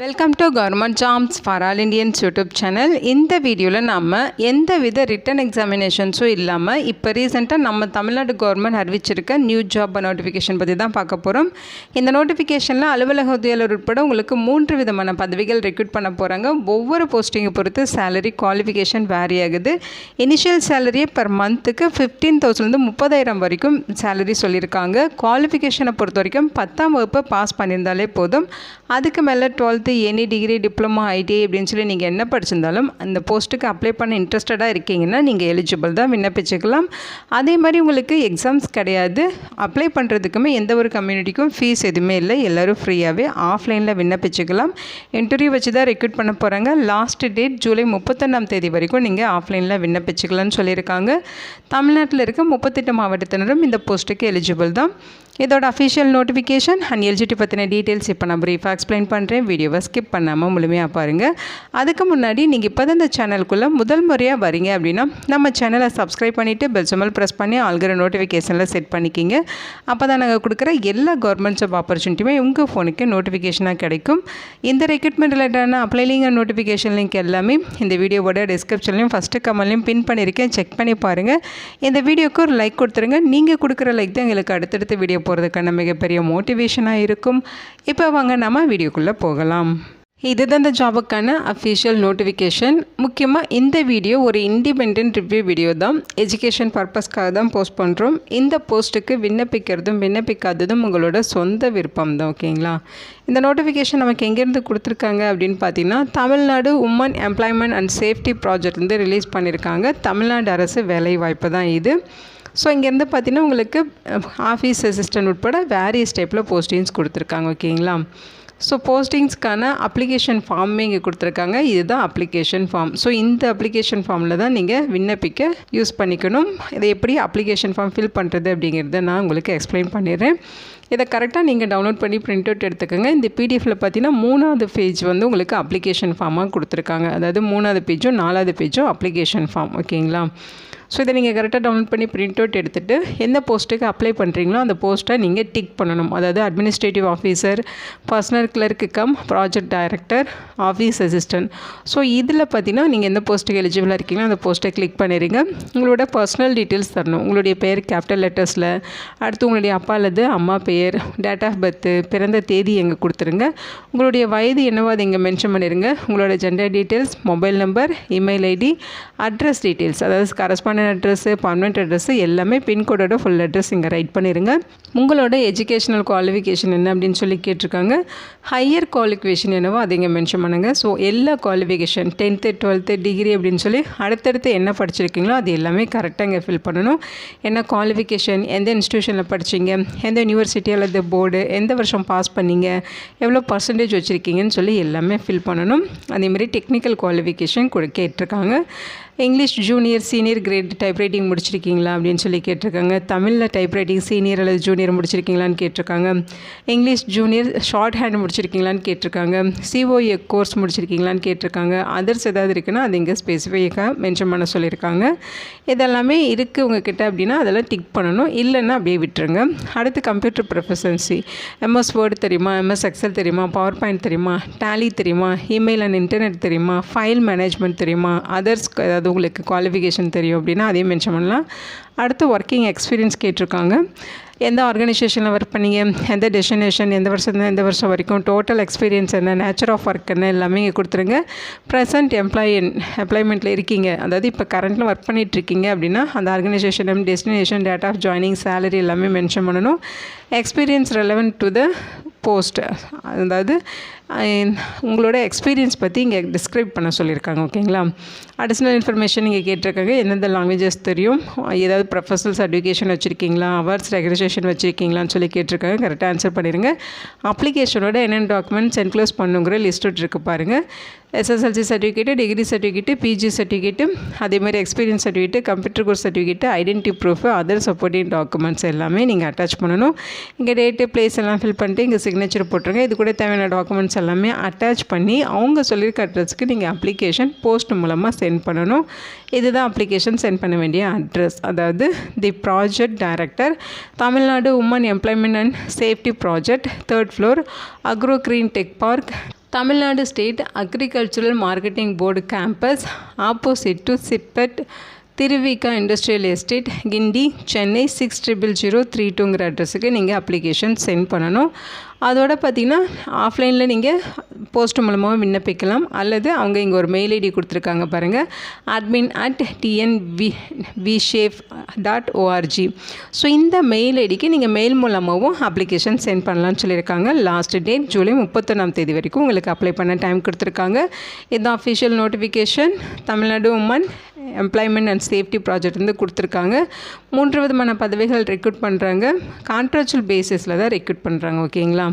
Welcome to government jobs for all Indians YouTube channel. இந்த வீடியோவில் நம்ம எந்த வித ரிட்டன் எக்ஸாமினேஷன்ஸும் இல்லாமல் இப்போ ரீசெண்டாக நம்ம தமிழ்நாடு கவர்மெண்ட் அறிவிச்சிருக்க நியூ ஜாப் நோட்டிஃபிகேஷன் பற்றி தான் பார்க்க போகிறோம். இந்த நோட்டிஃபிகேஷனில் அலுவலக உத்தியோகர் உட்பட உங்களுக்கு 3 விதமான பதவிகள் ரெக்ரூட் பண்ண போகிறாங்க. ஒவ்வொரு போஸ்டிங்கை பொறுத்து சேலரி குவாலிஃபிகேஷன் வேரி ஆகுது. இனிஷியல் சேலரியே பர் மந்த்துக்கு 15,000 30,000 வரைக்கும் சேலரி சொல்லியிருக்காங்க. குவாலிஃபிகேஷனை பொறுத்த வரைக்கும் 10ஆம் வகுப்பு பாஸ் பண்ணியிருந்தாலே போதும். அதுக்கு மேலே 12th any degree diploma ITI அப்படின்னு சொல்லி நீங்கள் என்ன படிச்சிருந்தாலும் அந்த போஸ்ட்டுக்கு அப்ளை பண்ண இன்ட்ரெஸ்டடாக இருக்கீங்கன்னா நீங்கள் எலிஜிபிள் தான், விண்ணப்பிச்சுக்கலாம். அதே மாதிரி உங்களுக்கு எக்ஸாம்ஸ் கிடையாது. அப்ளை பண்ணுறதுக்குமே எந்த ஒரு கம்யூனிட்டிக்கும் ஃபீஸ் எதுவுமே இல்லை. எல்லோரும் ஃப்ரீயாகவே ஆஃப்லைனில் விண்ணப்பிச்சுக்கலாம். இன்டர்வியூ வச்சு தான் ரெக்ரூட் பண்ண போகிறாங்க. லாஸ்ட் டேட் ஜூலை 31ஆம் தேதி வரைக்கும் நீங்கள் ஆஃப்லைனில் விண்ணப்பிச்சுக்கலாம்னு சொல்லியிருக்காங்க. தமிழ்நாட்டில் இருக்க 38 மாவட்டத்தினரும் இந்த போஸ்ட்டுக்கு எலிஜிபிள் தான். இதோட அஃபிஷியல் நோட்டிஃபிகேஷன் அண்ட் எலிஜிபிலிட்டி பற்றின டீட்டெயில்ஸ் இப்போ நான் ப்ரீஃபாக எக்ஸ்பிளைன் பண்ணுறேன். வீடியோவை ஸ்கிப் பண்ணாமல் முழுமையாக பாருங்கள். அதுக்கு முன்னாடி நீங்கள் இப்போ தான் இந்த சேனலுக்குள்ளே முதல் முறையாக வரீங்க அப்படின்னா நம்ம சேனலை சப்ஸ்கிரைப் பண்ணிவிட்டு பெல் சிம்பல் ப்ரெஸ் பண்ணி ஆல்கிற நோட்டிஃபிகேஷனில் செட் பண்ணிக்கிங்க. அப்போ தான் நாங்கள் கொடுக்குற எல்லா கவர்மெண்ட் ஜாப் ஆப்பர்ச்சுனிட்டியுமே உங்கள் ஃபோனுக்கு நோட்டிஃபிகேஷனாக கிடைக்கும். இந்த ரெக்ரூட்மெண்ட் ரிலேட்டடான apply link and notification link எல்லாமே இந்த வீடியோவோட டிஸ்கிரிப்ஷன்லையும் ஃபஸ்ட்டு கமெண்ட்லையும் பின் பண்ணியிருக்கேன். செக் பண்ணி பாருங்கள். இந்த வீடியோக்கு ஒரு லைக் கொடுத்துருங்க. நீங்கள் கொடுக்குற லைக் தான் எங்களுக்கு அடுத்தடுத்த வீடியோ போகிறதுக்கான மிகப்பெரிய மோட்டிவேஷனாக இருக்கும். இப்போ வாங்க நம்ம வீடியோக்குள்ளே போகலாம். இதுதான் இந்த ஜாபுக்கான அஃபிஷியல் நோட்டிஃபிகேஷன். முக்கியமாக இந்த வீடியோ ஒரு இண்டிபெண்ட் ரிவ்யூ வீடியோ தான். எஜுகேஷன் பர்பஸ்க்காக தான் போஸ்ட் பண்ணுறோம். இந்த போஸ்ட்டுக்கு விண்ணப்பிக்கிறதும் விண்ணப்பிக்காததும் உங்களோட சொந்த விருப்பம் தான். ஓகேங்களா? இந்த நோட்டிஃபிகேஷன் நமக்கு எங்கேருந்து கொடுத்துருக்காங்க அப்படின்னு பார்த்தீங்கன்னா Tamil Nadu women employment and safety ப்ராஜெக்ட்லேருந்து ரிலீஸ் பண்ணியிருக்காங்க. தமிழ்நாடு அரசு வேலை வாய்ப்பு தான் இது. ஸோ இங்கேருந்து பார்த்தீங்கன்னா உங்களுக்கு ஆஃபீஸ் அசிஸ்டன்ட் உட்பட வேரியஸ் டைப்பில் போஸ்டிங்ஸ் கொடுத்துருக்காங்க. ஓகேங்களா? ஸோ போஸ்டிங்ஸ்க்கான அப்ளிகேஷன் ஃபார்மே இங்கே கொடுத்துருக்காங்க. இதுதான் அப்ளிகேஷன் ஃபார்ம். ஸோ இந்த அப்ளிகேஷன் ஃபார்மில் தான் நீங்கள் விண்ணப்பிக்க யூஸ் பண்ணிக்கணும். இதை எப்படி அப்ளிகேஷன் ஃபார்ம் ஃபில் பண்ணுறது அப்படிங்கிறத நான் உங்களுக்கு எக்ஸ்பிளைன் பண்ணிடுறேன். இதை கரெக்டாக நீங்கள் டவுன்லோட் பண்ணி பிரிண்ட் அவுட் எடுத்துக்கோங்க. இந்த பிடிஎஃப்பில் பார்த்தீங்கன்னா 3வது பேஜ் வந்து உங்களுக்கு அப்ளிகேஷன் ஃபார்மாக கொடுத்துருக்காங்க. அதாவது 3வது பேஜும் 4வது பேஜும் அப்ளிகேஷன் ஃபார்ம். ஓகேங்களா? ஸோ இதை நீங்கள் கரெக்டாக டவுன்லோட் பண்ணி பிரிண்ட் அவுட் எடுத்துகிட்டு எந்த போஸ்ட்டுக்கு அப்ளை பண்ணுறீங்களோ அந்த போஸ்ட்டை நீங்கள் டிக் பண்ணணும். அதாவது administrative officer, personal clerk come project director, office assistant. So இதில் பார்த்தீங்கன்னா நீங்கள் எந்த போஸ்ட்டுக்கு எலிஜிபிளாக இருக்கீங்களோ அந்த போஸ்ட்டை கிளிக் பண்ணிடுங்க. உங்களோட பர்சனல் டீட்டெயில்ஸ் தரணும். உங்களுடைய பெயர் கேபிட்டல் லெட்டர்ஸில், அடுத்து உங்களுடைய அப்பா அல்லது அம்மா பெயர், டேட் ஆஃப் பர்த்து, பிறந்த தேதி எங்கே கொடுத்துருங்க. உங்களுடைய வயது என்னவோ அதை இங்கே மென்ஷன் பண்ணிடுங்க. உங்களோட gender details, mobile number, email ID, address details, அதாவது கரஸ்பாண்டன்ட் அட்ரஸ், பர்மனெண்ட் அட்ரஸ் எல்லாமே பின்கோடோட ஃபுல் அட்ரஸ் இங்கே ரைட் பண்ணிடுங்க. உங்களோட எஜுகேஷனல் குவாலிஃபிகேஷன் என்ன அப்படின்னு சொல்லி கேட்டிருக்காங்க. ஹையர் குவாலிஃபிகேஷன் என்னவோ அதை இங்கே மென்ஷன் பண்ணுங்கள். ஸோ எல்லா குவாலிஃபிகேஷன் 10th 12th டிகிரி அப்படின்னு சொல்லி அடுத்தடுத்து என்ன படிச்சிருக்கீங்களோ அது எல்லாமே கரெக்டாக இங்கே ஃபில் பண்ணணும். என்ன குவாலிஃபிகேஷன், எந்த இன்ஸ்டியூஷனில் படிச்சிங்க, எந்த யூனிவர்சிட்டி அல்லது போர்டு, எந்த வருஷம் பாஸ் பண்ணீங்க, எவ்வளோ பர்சன்டேஜ் வச்சுருக்கீங்கன்னு சொல்லி எல்லாமே ஃபில் பண்ணணும். அதேமாதிரி டெக்னிக்கல் குவாலிஃபிகேஷன் கேட்டிருக்காங்க. English junior senior grade typewriting முடிச்சிருக்கீங்களா அப்படின்னு சொல்லி கேட்டிருக்காங்க. தமிழில் டைப்ரைட்டிங் சீனியர் அல்லது ஜூனியர் முடிச்சிருக்கீங்களான்னு கேட்டிருக்காங்க. இங்கிலீஷ் ஜூனியர் ஷார்ட் ஹேண்ட் முடிச்சிருக்கீங்களான்னு கேட்டிருக்காங்க. சிஓஏ கோர்ஸ் முடிச்சிருக்கீங்களான்னு கேட்டிருக்காங்க. அதர்ஸ் ஏதாவது இருக்குன்னா அது இங்கே ஸ்பெசிஃபிக்காக மென்ஷன் பண்ண சொல்லியிருக்காங்க. இதெல்லாமே இருக்குது உங்ககிட்ட அப்படின்னா அதெல்லாம் டிக் பண்ணணும். இல்லைன்னா அப்படியே விட்டுருங்க. அடுத்து கம்ப்யூட்டர் ப்ரொஃபஷன்சி, எம்எஸ் வேர்டு தெரியுமா, எம்எஸ் எக்ஸல் தெரியுமா, பவர் பாயிண்ட் தெரியுமா, டேலி தெரியுமா, இமெயில் அண்ட் இன்டர்நெட் தெரியுமா, ஃபைல் மேனேஜ்மெண்ட் தெரியுமா, அதர்ஸ் ஏதாவது உங்களுக்கு குவாலிஃபிகேஷன் தெரியும் அப்படின்னா அதையும் மென்ஷன் பண்ணலாம். அடுத்து ஒர்க்கிங் எக்ஸ்பீரியன்ஸ் கேட்டிருக்காங்க. எந்த ஆர்கனைசேஷனில் ஒர்க் பண்ணீங்க, எந்த டெஸ்டினேஷன், எந்த வருஷம் வரைக்கும், டோட்டல் எக்ஸ்பீரியன்ஸ் என்ன, நேச்சர் ஆஃப் ஒர்க் என்ன எல்லாமே இங்கே கொடுத்துருங்க. ப்ரெசன்ட் எம்ப்ளாய்மெண்ட்டில் இருக்கீங்க, அதாவது இப்போ கரண்ட்டில் ஒர்க் பண்ணிகிட்ருக்கீங்க அப்படின்னா அந்த organisation, destination, date of joining, salary எல்லாமே மென்ஷன் பண்ணணும். Experience relevant to the post, அதாவது உங்களோட எக்ஸ்பீரியன்ஸ் பற்றி இங்கே டிஸ்கிரைப் பண்ண சொல்லியிருக்காங்க. ஓகேங்களா? அடிஷ்னல் இன்ஃபர்மேஷன் இங்கே கேட்டிருக்காங்க. எந்தெந்த லாங்குவேஜஸ் தெரியும், ஏதாவது ப்ரொஃபஷனல் சர்டிஃபிகேஷன் வச்சுருக்கீங்களா, அவர்ஸ் ரெகுலேஷன் வச்சுருக்கீங்களான்னு சொல்லி கேட்டிருக்காங்க. கரெக்டாக ஆன்சர் பண்ணிடுங்க. அப்ளிகேஷனோட என்னென்ன டாக்குமெண்ட்ஸ் என்க்ளோஸ் பண்ணுங்கிற லிஸ்ட் இருக்கு பாருங்கள். SSLC certificate, degree certificate, PG certificate, அதேமாதிரி experience certificate, computer course certificate, identity proof, other supporting documents எல்லாமே நீங்கள் அட்டாச் பண்ணணும். இங்கே டேட்டு பிளேஸ் எல்லாம் ஃபில் பண்ணிட்டு இங்கே சிக்னேச்சர் போட்டுருங்க. இது கூட தேவையான டாக்குமெண்ட்ஸ் எல்லாமே அட்டாச் பண்ணி அவங்க சொல்லியிருக்க அட்ரஸ்க்கு நீங்கள் அப்ளிகேஷன் போஸ்ட் மூலமாக சென்ட் பண்ணணும். இதுதான் அப்ளிகேஷன் சென்ட் பண்ண வேண்டிய அட்ரஸ். அதாவது the project director, Tamil Nadu women employment and safety project, 3rd floor, agro green tech park, Tamil Nadu state agricultural marketing board campus opposite to CIPET Thiruvika industrial estate Guindy Chennai 600032ங்கிற அட்ரஸுக்கு நீங்கள் அப்ளிகேஷன் சென்ட் பண்ணணும். அதோட பார்த்திங்கன்னா ஆஃப்லைனில் நீங்கள் போஸ்ட் மூலமாக விண்ணப்பிக்கலாம், அல்லது அவங்க இங்கே ஒரு மெயில் ஐடி கொடுத்துருக்காங்க பாருங்கள், admin@tnvshape.org. ஸோ இந்த மெயில் ஐடிக்கு நீங்கள் மெயில் மூலமாகவும் அப்ளிகேஷன் சென்ட் பண்ணலாம்னு சொல்லியிருக்காங்க. லாஸ்ட் டேட் ஜூலை 31 வரைக்கும் உங்களுக்கு அப்ளை பண்ண டைம் கொடுத்துருக்காங்க. இதுதான் official notification. Tamil Nadu women employment and safety project வந்து கொடுத்துருக்காங்க. 3 விதமான பதவிகள் ரெக்ரூட் பண்ணுறாங்க. கான்ட்ராக்சுவல் பேசிஸில் தான் ரெக்ரூட் பண்ணுறாங்க. ஓகேங்களா?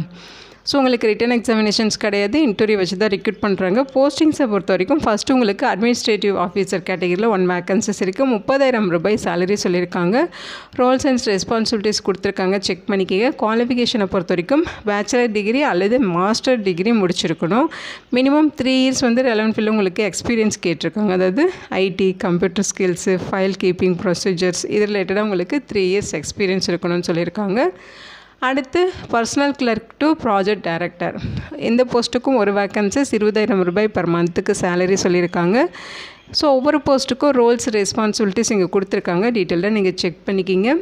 ஸோ உங்களுக்கு ரிட்டன் எக்ஸாமினேஷன்ஸ் கிடையாது, இன்டர்வியூ வச்சு தான் ரெக்ரூட் பண்ணுறாங்க. போஸ்டிங்ஸை பொறுத்த வரைக்கும் ஃபஸ்ட்டு உங்களுக்கு அட்மினிஸ்ட்ரேட்டிவ் ஆஃபீஸர் கேட்டகரியில் 1 வேக்கன்சிஸ் இருக்குது. 30,000 ரூபாய் சேலரி சொல்லியிருக்காங்க. ரோல்ஸ் அண்ட் ரெஸ்பான்சிபிலிட்டிஸ் கொடுத்துருக்காங்க, செக் பண்ணிக்கங்க. குவாலிஃபிகேஷனை பொறுத்த வரைக்கும் பேச்சுலர் டிகிரி அல்லது மாஸ்டர் டிகிரி முடிச்சிருக்கணும். மினிமம் 3 இயர்ஸ் வந்து ரெலவென்ட் ஃபீல்டில் உங்களுக்கு எக்ஸ்பீரியன்ஸ் கேட்டிருக்காங்க. அதாவது IT, computer skills, file keeping procedures இது ரிலேட்டடாக உங்களுக்கு 3 இயர்ஸ் எக்ஸ்பீரியன்ஸ் இருக்கணும்னு சொல்லியிருக்காங்க. அடுத்து personal clerk to project director, இந்த போஸ்ட்டுக்கும் 1 வேக்கன்சிஸ் 20,000 ரூபாய் பர் மந்த்துக்கு சேலரி சொல்லியிருக்காங்க. ஸோ ஒவ்வொரு போஸ்ட்டுக்கும் ரோல்ஸ் ரெஸ்பான்சிபிலிட்டிஸ் இங்கே கொடுத்துருக்காங்க, டீட்டெயிலாக நீங்கள் செக் பண்ணிக்கிங்க.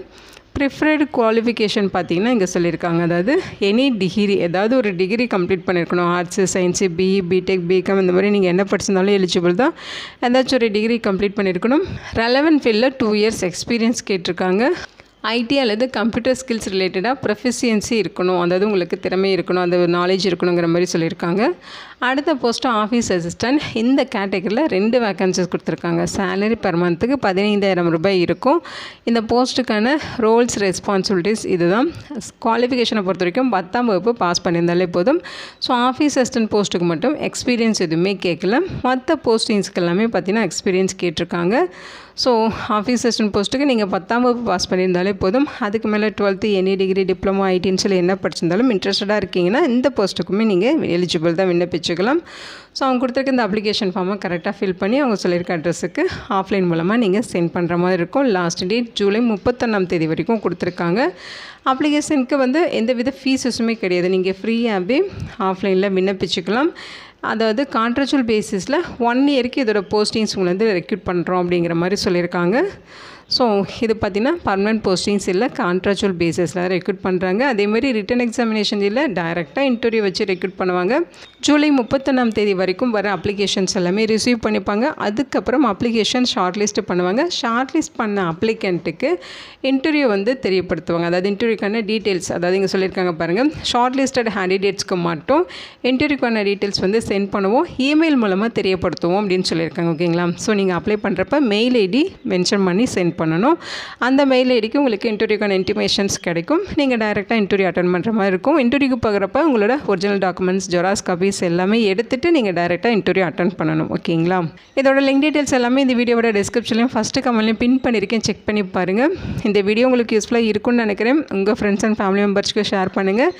ப்ரிஃபர்டு குவாலிஃபிகேஷன் பார்த்தீங்கன்னா இங்கே சொல்லியிருக்காங்க, அதாவது எனி டிகிரி, ஏதாவது ஒரு டிகிரி கம்ப்ளீட் பண்ணியிருக்கணும். Arts, science, BE, BTech, BCom இந்த மாதிரி நீங்கள் என்ன படிச்சிருந்தாலும் எலிஜிபிள் தான். ஏதாச்சும் ஒரு டிகிரி கம்ப்ளீட் பண்ணியிருக்கணும். ரெலவென்ட் ஃபீல்டில் 2 இயர்ஸ் எக்ஸ்பீரியன்ஸ் கேட்டிருக்காங்க. ஐடி அல்லது கம்ப்யூட்டர் ஸ்கில்ஸ் ரிலேட்டடாக ப்ரொஃபிஷியன்சி இருக்கணும், அதாவது உங்களுக்கு திறமை இருக்கணும், அந்த நாலேஜ் இருக்கணுங்கிற மாதிரி சொல்லியிருக்காங்க. அடுத்த போஸ்ட்டு ஆஃபீஸ் அசிஸ்டன்ட், இந்த கேட்டகரியில் 2 வேக்கன்சிஸ் கொடுத்துருக்காங்க. சேலரி பர் மந்த்துக்கு 15,000 ரூபாய் இருக்கும். இந்த போஸ்ட்டுக்கான ரோல்ஸ் ரெஸ்பான்சிபிலிட்டிஸ் இதுதான். குவாலிஃபிகேஷனை பொறுத்த வரைக்கும் 10ஆம் வகுப்பு பாஸ் பண்ணியிருந்தாலே போதும். ஸோ ஆஃபீஸ் அசிஸ்டன்ட் போஸ்ட்டுக்கு மட்டும் எக்ஸ்பீரியன்ஸ் எதுவுமே கேட்கல. மற்ற போஸ்டிங்ஸ்க்கு எல்லாமே பார்த்தீங்கன்னா எக்ஸ்பீரியன்ஸ் கேட்டிருக்காங்க. ஸோ ஆஃபீஸ் அசிஸ்டன்ட் போஸ்ட்டுக்கு நீங்கள் 10ஆம் வகுப்பு பாஸ் பண்ணியிருந்தாலே போதும். அதுக்கு மேலே 12th எனி டிகிரி, டிப்ளமோ, ஐடின்னு சொல்லி என்ன படிச்சிருந்தாலும் இன்ட்ரெஸ்டடாக இருக்கீங்கன்னா இந்த போஸ்ட்டுக்குமே நீங்கள் எலிஜிபிள் தான், விண்ணப்பிச்சுக்கலாம். ஸோ அவங்க கொடுத்துருக்க இந்த அப்ளிகேஷன் ஃபார்மை கரெக்டாக ஃபில் பண்ணி அவங்க சொல்லியிருக்க அட்ரஸுக்கு ஆஃப்லைன் மூலமாக நீங்கள் சென்ட் பண்ணுற மாதிரி இருக்கும். லாஸ்ட் டேட் ஜூலை 31 வரைக்கும் கொடுத்துருக்காங்க. அப்ளிகேஷனுக்கு வந்து எந்த வித ஃபீஸஸுமே கிடையாது, நீங்கள் ஃப்ரீயாகவே ஆஃப்லைனில் விண்ணப்பிச்சுக்கலாம். அதாவது கான்ட்ராக்சுவல் பேசிஸில் 1 இயருக்கு இதோட போஸ்டிங்ஸ் உங்களை வந்து ரெக்ரூட் பண்ணுறோம் அப்படிங்கிற மாதிரி சொல்லியிருக்காங்க. ஸோ இது பார்த்திங்கன்னா பர்மனெண்ட் போஸ்டிங்ஸ் இல்லை, கான்ட்ராக்சுவல் பேசிஸில் ரெக்ரூட் பண்ணுறாங்க. அதேமாதிரி ரிட்டன் எக்ஸாமினேஷன் இல்லை, டைரெக்டாக இன்டர்வியூ வச்சு ரெக்ரூட் பண்ணுவாங்க. ஜூலை 31 வரைக்கும் வர அப்ளிகேஷன்ஸ் எல்லாமே ரிசீவ் பண்ணிப்பாங்க. அதுக்கப்புறம் அப்ளிகேஷன் ஷார்ட் லிஸ்ட் பண்ணுவாங்க. ஷார்ட் லிஸ்ட் பண்ண அப்ளிகண்ட்டுக்கு இன்டர்வியூ வந்து தெரியப்படுத்துவாங்க. அதாவது இன்டர்வியூக்கான டீட்டெயில்ஸ், அதாவது இங்கே சொல்லியிருக்காங்க பாருங்கள், ஷார்ட் லிஸ்டட் கேண்டிடேட்ஸ்க்கு மட்டும் இன்டர்வியூக்கான டீட்டெயில்ஸ் வந்து சென்ட் பண்ணுவோம், இமெயில் மூலமாக தெரியப்படுத்துவோம் அப்படின்னு சொல்லியிருக்காங்க. ஓகேங்களா? ஸோ நீங்கள் அப்ளை பண்ணுறப்ப மெயில் ஐடி மென்ஷன் பண்ணி சென்ட் பண்ணணும். அந்த மெயில் ஐடிக்கு உங்களுக்கு இன்டர்வியூக்கான இன்டிமேஷன்ஸ் கிடைக்கும். நீங்கள் டைரெக்டாக இன்டர்வியூ அட்டென்ட் பண்ணுற மாதிரி இருக்கும். இன்டர்வியூக்கு போகிறப்ப உங்களோட ஒரிஜினல் டாக்குமெண்ட்ஸ், ஜெராக்ஸ் காப்பீஸ் எல்லாமே எடுத்துகிட்டு நீங்கள் டைரெக்டாக இன்டர்வியூ அட்டென்ட் பண்ணணும். ஓகேங்களா? இதோட லிங்க் டீட்டெயில்ஸ் எல்லாமே இந்த வீடியோவோட டிஸ்கிரிப்ஷன்லையும் ஃபஸ்ட்டு கமெண்ட்லையும் பின் பண்ணியிருக்கேன், செக் பண்ணி பாருங்கள். இந்த வீடியோ உங்களுக்கு யூஸ்ஃபுல்லாக இருக்கும்னு நினைக்கிறேன். உங்கள் ஃப்ரெண்ட்ஸ் அண்ட் ஃபேமிலி மெம்பர்ஸ்க்கு ஷேர் பண்ணுங்கள்.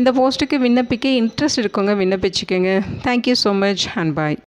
இந்த போஸ்ட்டுக்கு விண்ணப்பிக்க இன்ட்ரெஸ்ட் இருக்கவங்க விண்ணப்பிச்சுக்கோங்க. Thank you so much and bye.